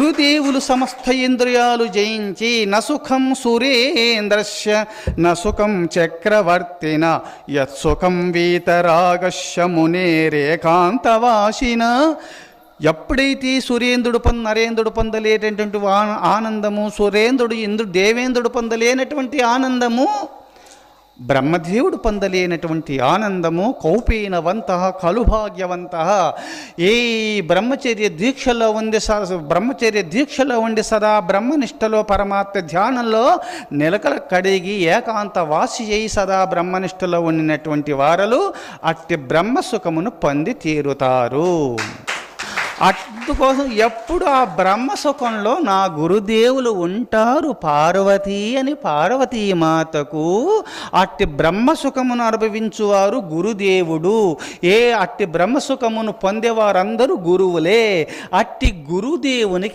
గురుదేవులు సమస్త ఇంద్రియాలు జయించి నసుఖం సురేంద్రస్య నసుఖం చక్రవర్తిన యత్సుఖం వీతరాగస్య మునేరేకాంతవాసిన. ఎప్పుడైతే నరేంద్రుడు పొందలేటటువంటి ఆనందము, దేవేంద్రుడు పొందలేనటువంటి ఆనందము, బ్రహ్మదేవుడు పొందలేనటువంటి ఆనందము, కౌపీనవంత కలుభాగ్యవంత, ఏ బ్రహ్మచర్య దీక్షలో ఉండి సదా బ్రహ్మనిష్టలో పరమాత్మ ధ్యానంలో నిలకల కడిగి ఏకాంత వాసి అయి సదా బ్రహ్మనిష్టలో ఉండినటువంటి వారలు అట్టి బ్రహ్మసుఖమును పొంది తీరుతారు. అందుకోసం ఎప్పుడు ఆ బ్రహ్మసుఖంలో నా గురుదేవులు ఉంటారు పార్వతీ అని పార్వతీమాతకు అట్టి బ్రహ్మసుఖమును అనుభవించువారు గురుదేవుడు. అట్టి బ్రహ్మసుఖమును పొందేవారందరూ గురువులే. అట్టి గురుదేవునికి